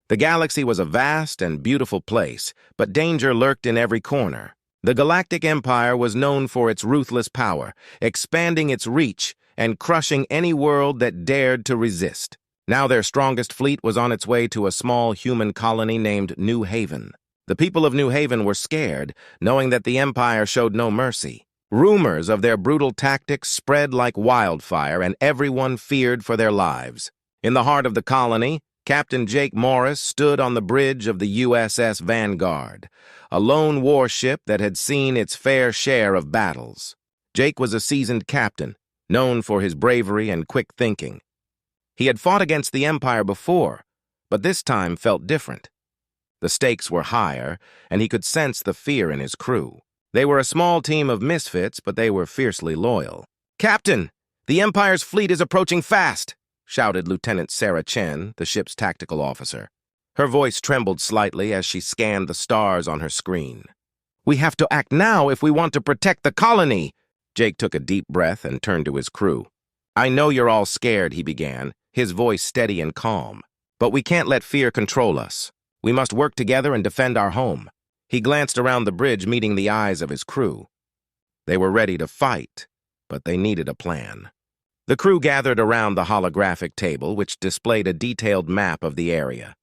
The galaxy was a vast and beautiful place, but danger lurked in every corner. The Galactic Empire was known for its ruthless power, expanding its reach and crushing any world that dared to resist. Now their strongest fleet was on its way to a small human colony named New Haven. The people of New Haven were scared, knowing that the Empire showed no mercy. Rumors of their brutal tactics spread like wildfire, and everyone feared for their lives. In the heart of the colony, Captain Jake Morris stood on the bridge of the USS Vanguard, a lone warship that had seen its fair share of battles. Jake was a seasoned captain, known for his bravery and quick thinking. He had fought against the Empire before, but this time felt different. The stakes were higher, and he could sense the fear in his crew. They were a small team of misfits, but they were fiercely loyal. "Captain, the Empire's fleet is approaching fast!" shouted Lieutenant Sarah Chen, the ship's tactical officer. Her voice trembled slightly as she scanned the stars on her screen. "We have to act now if we want to protect the colony!" Jake took a deep breath and turned to his crew. "I know you're all scared," he began, his voice steady and calm. "But we can't let fear control us. We must work together and defend our home." He glanced around the bridge, meeting the eyes of his crew. They were ready to fight, but they needed a plan. The crew gathered around the holographic table, which displayed a detailed map of the area.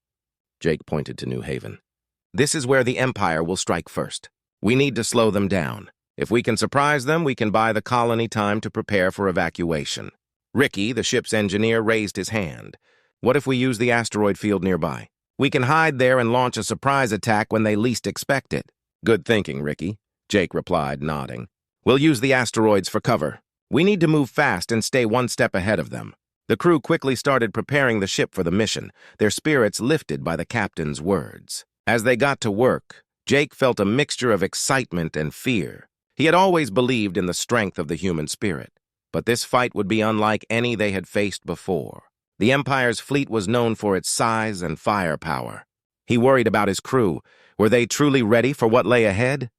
Jake pointed to New Haven. "This is where the Empire will strike first. We need to slow them down. If we can surprise them, we can buy the colony time to prepare for evacuation." Ricky, the ship's engineer, raised his hand. "What if we use the asteroid field nearby? We can hide there and launch a surprise attack when they least expect it." "Good thinking, Ricky," Jake replied, nodding. "We'll use the asteroids for cover. We need to move fast and stay one step ahead of them." The crew quickly started preparing the ship for the mission, their spirits lifted by the captain's words. As they got to work, Jake felt a mixture of excitement and fear. He had always believed in the strength of the human spirit, but this fight would be unlike any they had faced before. The Empire's fleet was known for its size and firepower. He worried about his crew. Were they truly ready for what lay ahead?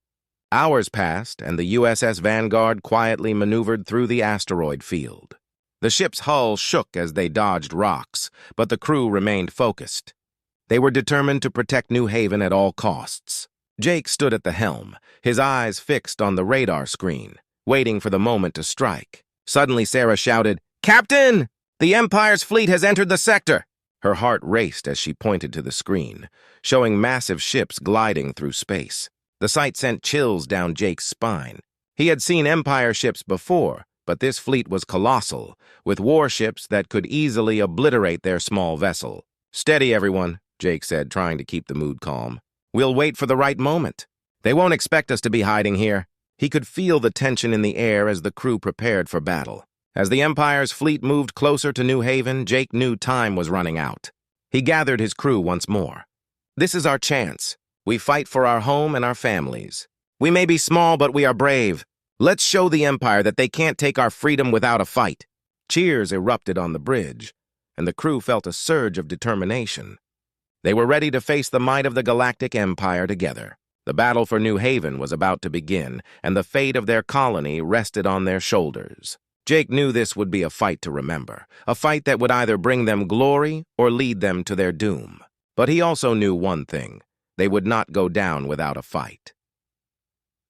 Hours passed, and the USS Vanguard quietly maneuvered through the asteroid field. The ship's hull shook as they dodged rocks, but the crew remained focused. They were determined to protect New Haven at all costs. Jake stood at the helm, his eyes fixed on the radar screen, waiting for the moment to strike. Suddenly, Sarah shouted, "Captain! The Empire's fleet has entered the sector!" Her heart raced as she pointed to the screen, showing massive ships gliding through space. The sight sent chills down Jake's spine. He had seen Empire ships before, but this fleet was colossal, with warships that could easily obliterate their small vessel. "Steady, everyone," Jake said, trying to keep the mood calm. "We'll wait for the right moment. They won't expect us to be hiding here." He could feel the tension in the air as the crew prepared for battle. As the Empire's fleet moved closer to New Haven, Jake knew time was running out. He gathered his crew once more. "This is our chance. We fight for our home and our families. We may be small, but we are brave. Let's show the Empire that they can't take our freedom without a fight." Cheers erupted on the bridge, and the crew felt a surge of determination. They were ready to face the might of the Galactic Empire together. The battle for New Haven was about to begin, and the fate of their colony rested on their shoulders. Jake knew this would be a fight to remember, a fight that would either bring them glory or lead them to their doom. But he also knew one thing: they would not go down without a fight.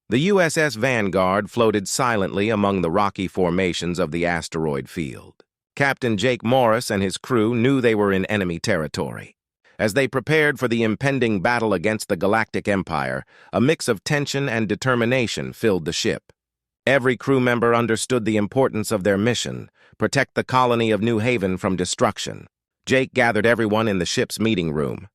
The USS Vanguard floated silently among the rocky formations of the asteroid field. Captain Jake Morris and his crew knew they were in enemy territory. As they prepared for the impending battle against the Galactic Empire, a mix of tension and determination filled the ship. Every crew member understood the importance of their mission: protect the colony of New Haven from destruction. Jake gathered everyone in the ship's meeting room.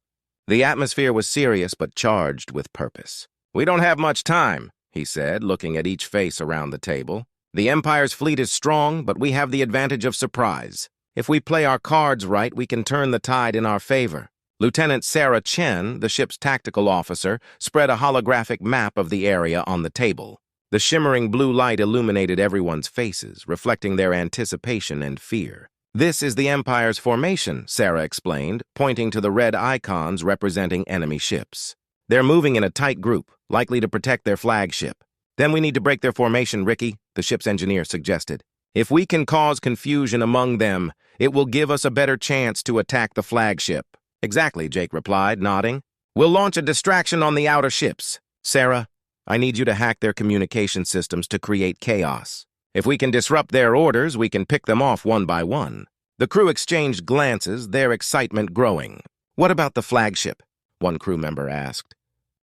The atmosphere was serious but charged with purpose. "We don't have much time," he said, looking at each face around the table. "The Empire's fleet is strong, but we have the advantage of surprise. If we play our cards right, we can turn the tide in our favor." Lieutenant Sarah Chen, the ship's tactical officer, spread a holographic map of the area on the table. The shimmering blue light illuminated everyone's faces, reflecting their anticipation and fear. "This is the Empire's formation," Sarah explained, pointing to the red icons representing enemy ships. "They're moving in a tight group, likely to protect their flagship." "Then we need to break their formation, Ricky," the ship's engineer suggested. "If we can cause confusion among them, it will give us a better chance to attack the flagship." Exactly, Jake replied, nodding. We'll launch a distraction on the outer ships. Sarah, I need you to hack their communication systems to create chaos. If we can disrupt their orders, we can pick them off one by one. The crew exchanged glances, their excitement growing. What about the flagship? One crew member asked.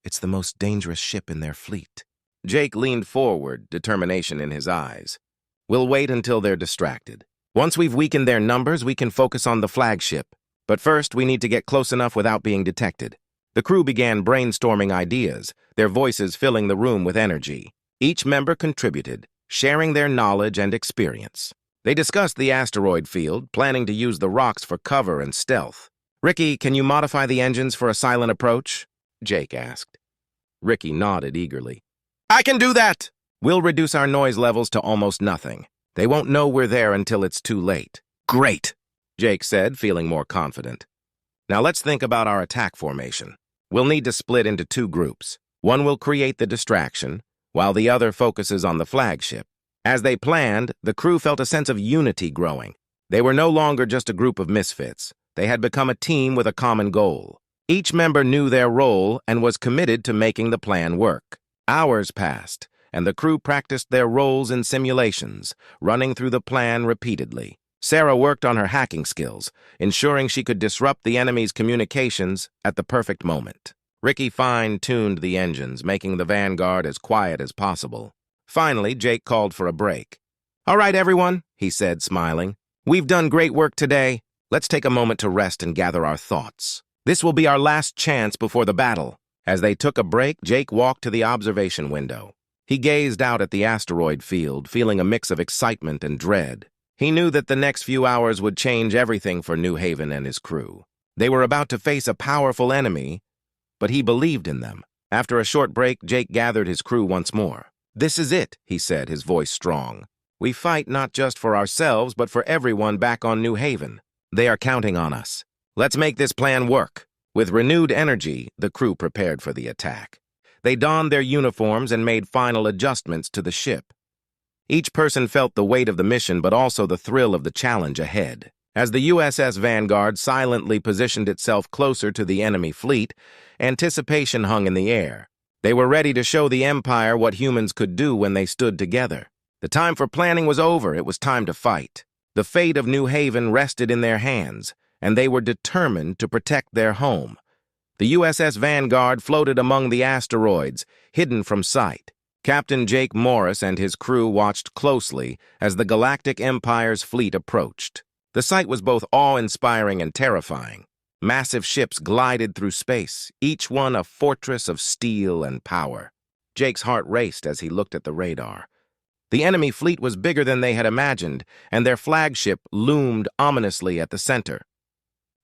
It's the most dangerous ship in their fleet. Jake leaned forward, determination in his eyes. We'll wait until they're distracted. Once we've weakened their numbers, we can focus on the flagship. But first, we need to get close enough without being detected. The crew began brainstorming ideas, their voices filling the room with energy. Each member contributed, sharing their knowledge and experience. They discussed the asteroid field, planning to use the rocks for cover and stealth. Ricky, can you modify the engines for a silent approach? Jake asked. Ricky nodded eagerly. I can do that! We'll reduce our noise levels to almost nothing. They won't know we're there until it's too late. Great, Jake said, feeling more confident. Now let's think about our attack formation. We'll need to split into two groups. One will create the distraction, while the other focuses on the flagship. As they planned, the crew felt a sense of unity growing. They were no longer just a group of misfits. They had become a team with a common goal. Each member knew their role and was committed to making the plan work. Hours passed, and the crew practiced their roles in simulations, running through the plan repeatedly. Sarah worked on her hacking skills, ensuring she could disrupt the enemy's communications at the perfect moment. Ricky fine-tuned the engines, making the Vanguard as quiet as possible. Finally, Jake called for a break. All right, everyone, he said, smiling. We've done great work today. Let's take a moment to rest and gather our thoughts. This will be our last chance before the battle. As they took a break, Jake walked to the observation window. He gazed out at the asteroid field, feeling a mix of excitement and dread. He knew that the next few hours would change everything for New Haven and his crew. They were about to face a powerful enemy, but he believed in them. After a short break, Jake gathered his crew once more. This is it, he said, his voice strong. We fight not just for ourselves, but for everyone back on New Haven. They are counting on us. Let's make this plan work. With renewed energy, the crew prepared for the attack. They donned their uniforms and made final adjustments to the ship. Each person felt the weight of the mission, but also the thrill of the challenge ahead. As the USS Vanguard silently positioned itself closer to the enemy fleet, anticipation hung in the air. They were ready to show the Empire what humans could do when they stood together. The time for planning was over. It was time to fight. The fate of New Haven rested in their hands, and they were determined to protect their home. The USS Vanguard floated among the asteroids, hidden from sight. Captain Jake Morris and his crew watched closely as the Galactic Empire's fleet approached. The sight was both awe-inspiring and terrifying. Massive ships glided through space, each one a fortress of steel and power. Jake's heart raced as he looked at the radar. The enemy fleet was bigger than they had imagined, and their flagship loomed ominously at the center.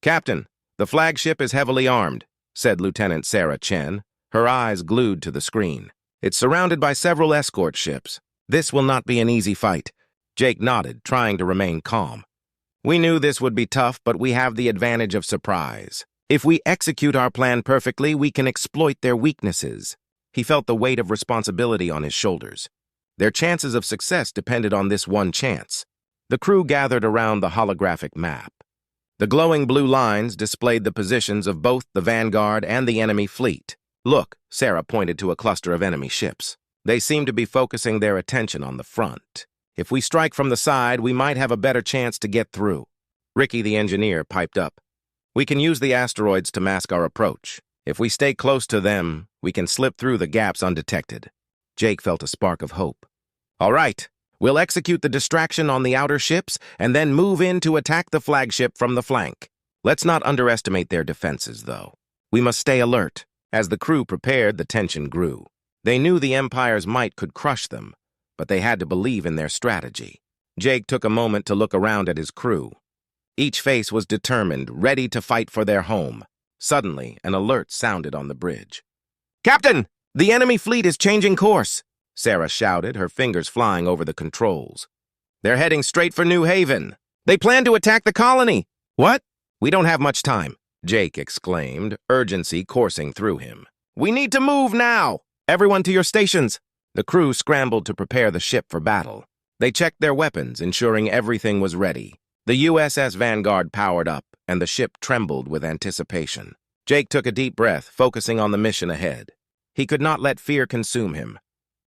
Captain, the flagship is heavily armed, said Lieutenant Sarah Chen, her eyes glued to the screen. It's surrounded by several escort ships. This will not be an easy fight. Jake nodded, trying to remain calm. We knew this would be tough, but we have the advantage of surprise. If we execute our plan perfectly, we can exploit their weaknesses. He felt the weight of responsibility on his shoulders. Their chances of success depended on this one chance. The crew gathered around the holographic map. The glowing blue lines displayed the positions of both the Vanguard and the enemy fleet. Look, Sarah pointed to a cluster of enemy ships. They seem to be focusing their attention on the front. If we strike from the side, we might have a better chance to get through. Ricky, the engineer, piped up. We can use the asteroids to mask our approach. If we stay close to them, we can slip through the gaps undetected. Jake felt a spark of hope. All right, we'll execute the distraction on the outer ships and then move in to attack the flagship from the flank. Let's not underestimate their defenses, though. We must stay alert. As the crew prepared, the tension grew. They knew the Empire's might could crush them, but they had to believe in their strategy. Jake took a moment to look around at his crew. Each face was determined, ready to fight for their home. Suddenly, an alert sounded on the bridge. Captain, the enemy fleet is changing course, Sarah shouted, her fingers flying over the controls. They're heading straight for New Haven. They plan to attack the colony. What? We don't have much time, Jake exclaimed, urgency coursing through him. We need to move now! Everyone to your stations! The crew scrambled to prepare the ship for battle. They checked their weapons, ensuring everything was ready. The USS Vanguard powered up, and the ship trembled with anticipation. Jake took a deep breath, focusing on the mission ahead. He could not let fear consume him.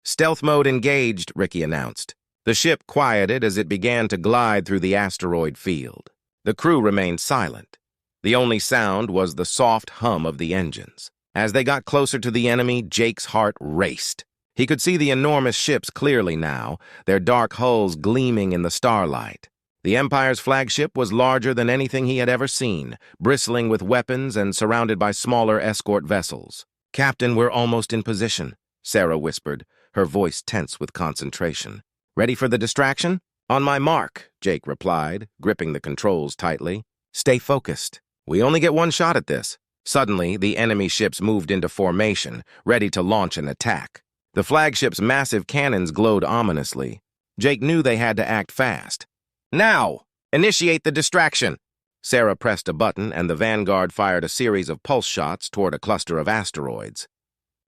"Stealth mode engaged," Ricky announced. The ship quieted as it began to glide through the asteroid field. The crew remained silent. The only sound was the soft hum of the engines. As they got closer to the enemy, Jake's heart raced. He could see the enormous ships clearly now, their dark hulls gleaming in the starlight. The Empire's flagship was larger than anything he had ever seen, bristling with weapons and surrounded by smaller escort vessels. "Captain, we're almost in position," Sarah whispered, her voice tense with concentration. "Ready for the distraction?" "On my mark," Jake replied, gripping the controls tightly. "Stay focused. We only get one shot at this." Suddenly, the enemy ships moved into formation, ready to launch an attack. The flagship's massive cannons glowed ominously. Jake knew they had to act fast. "Now! Initiate the distraction!" Sarah pressed a button, and the Vanguard fired a series of pulse shots toward a cluster of asteroids.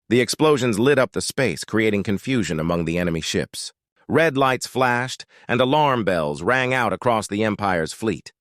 The explosions lit up the space, creating confusion among the enemy ships. Red lights flashed, and alarm bells rang out across the Empire's fleet.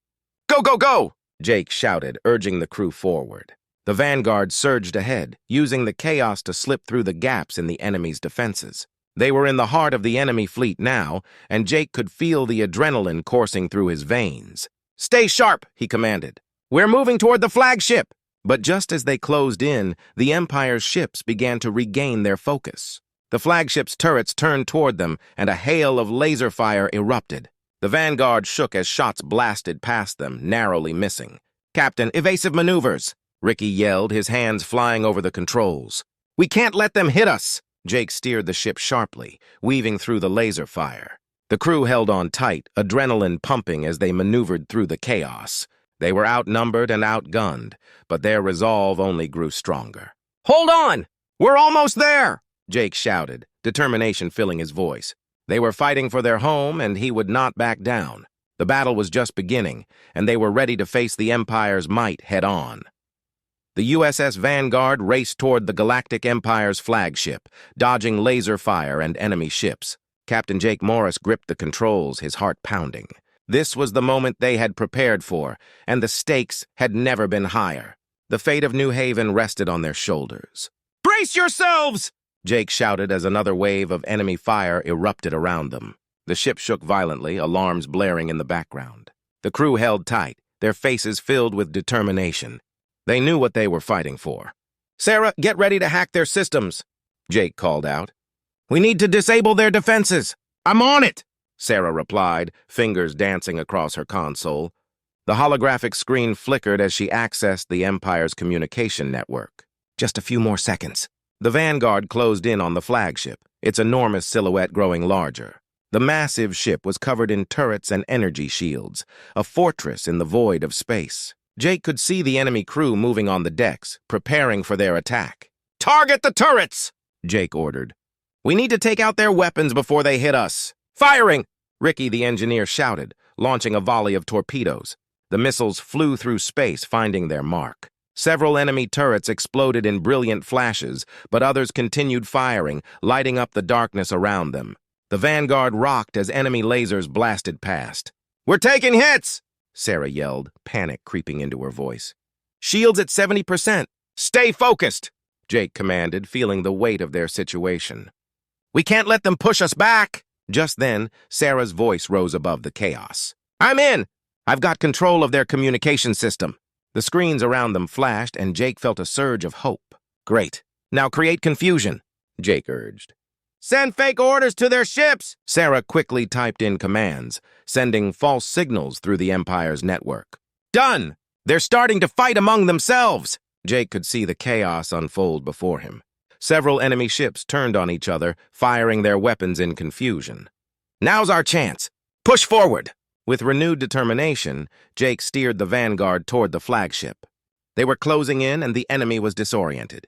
"Go, go, go!" Jake shouted, urging the crew forward. The Vanguard surged ahead, using the chaos to slip through the gaps in the enemy's defenses. They were in the heart of the enemy fleet now, and Jake could feel the adrenaline coursing through his veins. "Stay sharp," he commanded. "We're moving toward the flagship." But just as they closed in, the Empire's ships began to regain their focus. The flagship's turrets turned toward them, and a hail of laser fire erupted. The Vanguard shook as shots blasted past them, narrowly missing. "Captain, evasive maneuvers!" Ricky yelled, his hands flying over the controls. "We can't let them hit us!" Jake steered the ship sharply, weaving through the laser fire. The crew held on tight, adrenaline pumping as they maneuvered through the chaos. They were outnumbered and outgunned, but their resolve only grew stronger. "Hold on! We're almost there!" Jake shouted, determination filling his voice. They were fighting for their home, and he would not back down. The battle was just beginning, and they were ready to face the Empire's might head-on. The USS Vanguard raced toward the Galactic Empire's flagship, dodging laser fire and enemy ships. Captain Jake Morris gripped the controls, his heart pounding. This was the moment they had prepared for, and the stakes had never been higher. The fate of New Haven rested on their shoulders. "Brace yourselves!" Jake shouted as another wave of enemy fire erupted around them. The ship shook violently, alarms blaring in the background. The crew held tight, their faces filled with determination. They knew what they were fighting for. "Sarah, get ready to hack their systems," Jake called out. "We need to disable their defenses." "I'm on it," Sarah replied, fingers dancing across her console. The holographic screen flickered as she accessed the Empire's communication network. "Just a few more seconds." The Vanguard closed in on the flagship, its enormous silhouette growing larger. The massive ship was covered in turrets and energy shields, a fortress in the void of space. Jake could see the enemy crew moving on the decks, preparing for their attack. "Target the turrets!" Jake ordered. "We need to take out their weapons before they hit us." "Firing!" Ricky the engineer shouted, launching a volley of torpedoes. The missiles flew through space, finding their mark. Several enemy turrets exploded in brilliant flashes, but others continued firing, lighting up the darkness around them. The Vanguard rocked as enemy lasers blasted past. "We're taking hits!" Sarah yelled, panic creeping into her voice. "Shields at 70%. Stay focused!" Jake commanded, feeling the weight of their situation. "We can't let them push us back!" Just then, Sarah's voice rose above the chaos. "I'm in! I've got control of their communication system." The screens around them flashed, and Jake felt a surge of hope. "Great. Now create confusion," Jake urged. "Send fake orders to their ships!" Sarah quickly typed in commands, sending false signals through the Empire's network. "Done! They're starting to fight among themselves!" Jake could see the chaos unfold before him. Several enemy ships turned on each other, firing their weapons in confusion. "Now's our chance! Push forward!" With renewed determination, Jake steered the Vanguard toward the flagship. They were closing in, and the enemy was disoriented.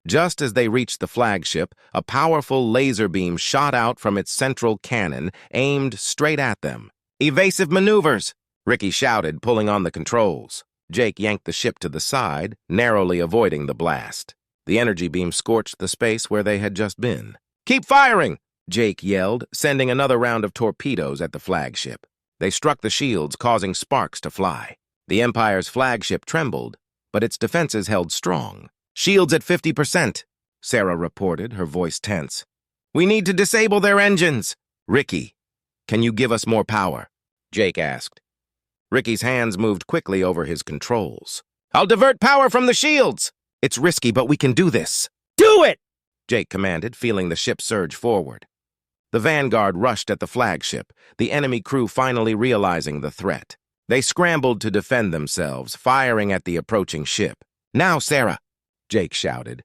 Just as they reached the flagship, a powerful laser beam shot out from its central cannon, aimed straight at them. "Evasive maneuvers!" Ricky shouted, pulling on the controls. Jake yanked the ship to the side, narrowly avoiding the blast. The energy beam scorched the space where they had just been. "Keep firing!" Jake yelled, sending another round of torpedoes at the flagship. They struck the shields, causing sparks to fly. The Empire's flagship trembled, but its defenses held strong. "Shields at 50%, Sarah reported, her voice tense. "We need to disable their engines." "Ricky, can you give us more power?" Jake asked. Ricky's hands moved quickly over his controls. "I'll divert power from the shields!" "It's risky, but we can do this." "Do it!" Jake commanded, feeling the ship surge forward. The Vanguard rushed at the flagship, the enemy crew finally realizing the threat. They scrambled to defend themselves, firing at the approaching ship. "Now, Sarah!" Jake shouted.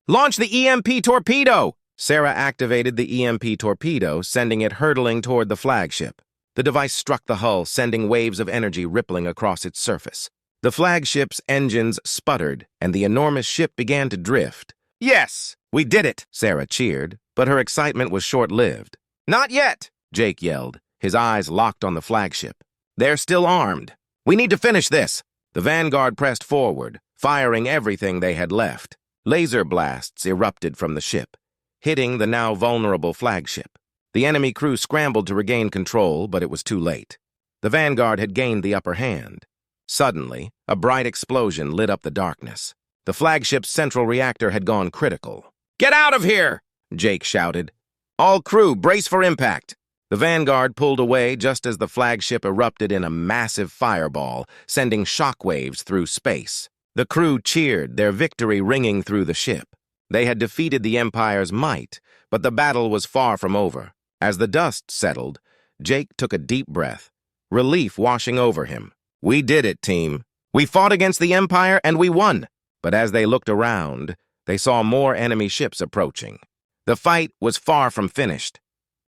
"Launch the EMP torpedo!" Sarah activated the EMP torpedo, sending it hurtling toward the flagship. The device struck the hull, sending waves of energy rippling across its surface. The flagship's engines sputtered, and the enormous ship began to drift. "Yes, we did it!" Sarah cheered, but her excitement was short-lived. "Not yet!" Jake yelled, his eyes locked on the flagship. "They're still armed. We need to finish this." The Vanguard pressed forward, firing everything they had left. Laser blasts erupted from the ship, hitting the now vulnerable flagship. The enemy crew scrambled to regain control, but it was too late. The Vanguard had gained the upper hand. Suddenly, a bright explosion lit up the darkness. The flagship's central reactor had gone critical. "Get out of here!" Jake shouted. "All crew, brace for impact." The Vanguard pulled away just as the flagship erupted in a massive fireball, sending shockwaves through space. The crew cheered, their victory ringing through the ship. They had defeated the Empire's might, but the battle was far from over. As the dust settled, Jake took a deep breath, relief washing over him. "We did it, team. We fought against the Empire and we won." But as they looked around, they saw more enemy ships approaching. The fight was far from finished.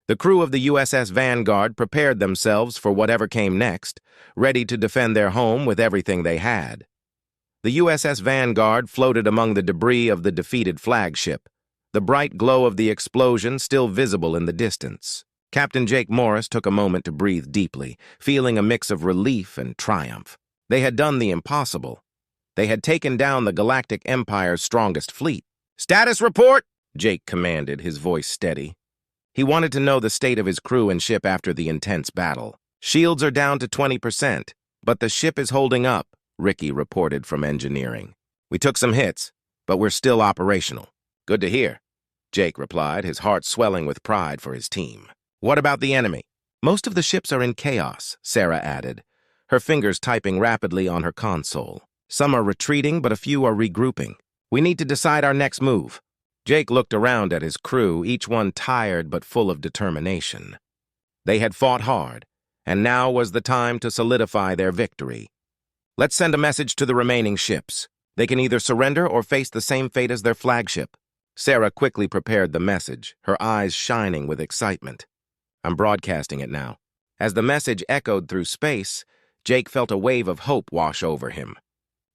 The crew of the USS Vanguard prepared themselves for whatever came next, ready to defend their home with everything they had. The USS Vanguard floated among the debris of the defeated flagship, the bright glow of the explosion still visible in the distance. Captain Jake Morris took a moment to breathe deeply, feeling a mix of relief and triumph. They had done the impossible. They had taken down the Galactic Empire's strongest fleet. "Status report!" Jake commanded, his voice steady. He wanted to know the state of his crew and ship after the intense battle. "Shields are down to 20%, but the ship is holding up," Ricky reported from engineering. "We took some hits, but we're still operational." "Good to hear," Jake replied, his heart swelling with pride for his team. "What about the enemy?" "Most of the ships are in chaos," Sarah added, her fingers typing rapidly on her console. "Some are retreating, but a few are regrouping. We need to decide our next move." Jake looked around at his crew, each one tired but full of determination. They had fought hard, and now was the time to solidify their victory. "Let's send a message to the remaining ships. They can either surrender or face the same fate as their flagship." Sarah quickly prepared the message, her eyes shining with excitement. "I'm broadcasting it now." As the message echoed through space, Jake felt a wave of hope wash over him.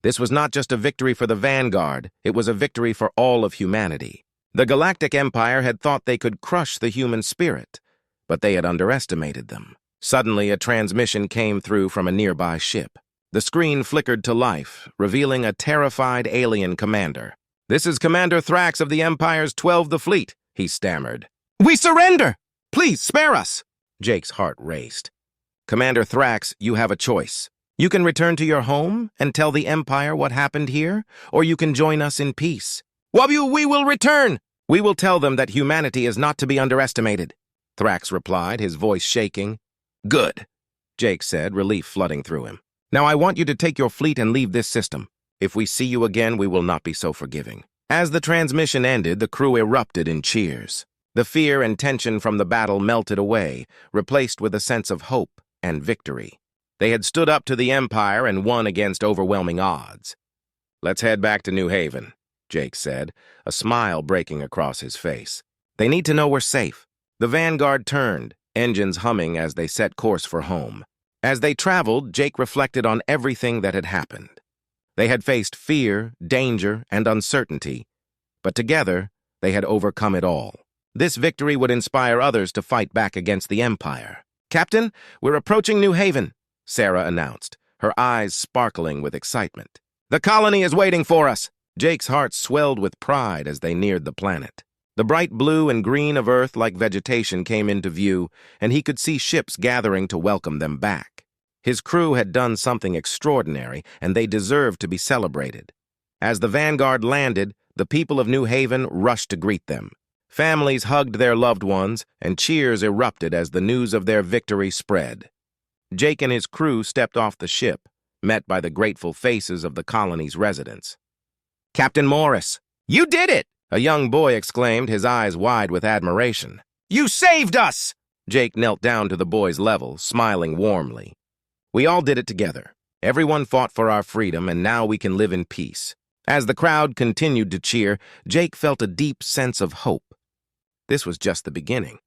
This was not just a victory for the Vanguard, it was a victory for all of humanity. The Galactic Empire had thought they could crush the human spirit, but they had underestimated them. Suddenly, a transmission came through from a nearby ship. The screen flickered to life, revealing a terrified alien commander. "This is Commander Thrax of the Empire's 12th Fleet," he stammered. "We surrender! Please, spare us!" Jake's heart raced. "Commander Thrax, you have a choice. You can return to your home and tell the Empire what happened here, or you can join us in peace." We will return! We will tell them that humanity is not to be underestimated," Thrax replied, his voice shaking. "Good," Jake said, relief flooding through him. "Now I want you to take your fleet and leave this system. If we see you again, we will not be so forgiving." As the transmission ended, the crew erupted in cheers. The fear and tension from the battle melted away, replaced with a sense of hope and victory. They had stood up to the Empire and won against overwhelming odds. "Let's head back to New Haven," Jake said, a smile breaking across his face. "They need to know we're safe." The Vanguard turned, engines humming as they set course for home. As they traveled, Jake reflected on everything that had happened. They had faced fear, danger, and uncertainty, but together they had overcome it all. This victory would inspire others to fight back against the Empire. "Captain, we're approaching New Haven," Sarah announced, her eyes sparkling with excitement. "The colony is waiting for us." Jake's heart swelled with pride as they neared the planet. The bright blue and green of Earth-like vegetation came into view, and he could see ships gathering to welcome them back. His crew had done something extraordinary, and they deserved to be celebrated. As the Vanguard landed, the people of New Haven rushed to greet them. Families hugged their loved ones, and cheers erupted as the news of their victory spread. Jake and his crew stepped off the ship, met by the grateful faces of the colony's residents. "Captain Morris, you did it!" a young boy exclaimed, his eyes wide with admiration. "You saved us!" Jake knelt down to the boy's level, smiling warmly. "We all did it together. Everyone fought for our freedom, and now we can live in peace." As the crowd continued to cheer, Jake felt a deep sense of hope. This was just the beginning.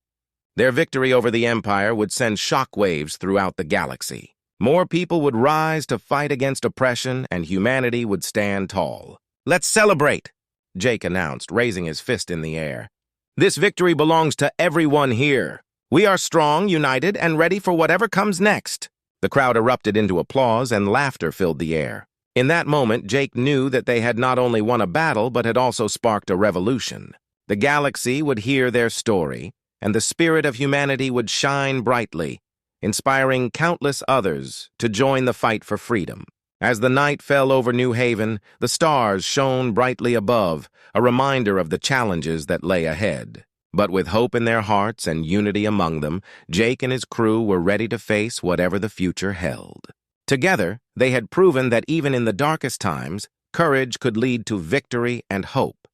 Their victory over the Empire would send shockwaves throughout the galaxy. More people would rise to fight against oppression, and humanity would stand tall. "Let's celebrate," Jake announced, raising his fist in the air. "This victory belongs to everyone here. We are strong, united, and ready for whatever comes next." The crowd erupted into applause, and laughter filled the air. In that moment, Jake knew that they had not only won a battle, but had also sparked a revolution. The galaxy would hear their story, and the spirit of humanity would shine brightly, inspiring countless others to join the fight for freedom. As the night fell over New Haven, the stars shone brightly above, a reminder of the challenges that lay ahead. But with hope in their hearts and unity among them, Jake and his crew were ready to face whatever the future held. Together, they had proven that even in the darkest times, courage could lead to victory and hope.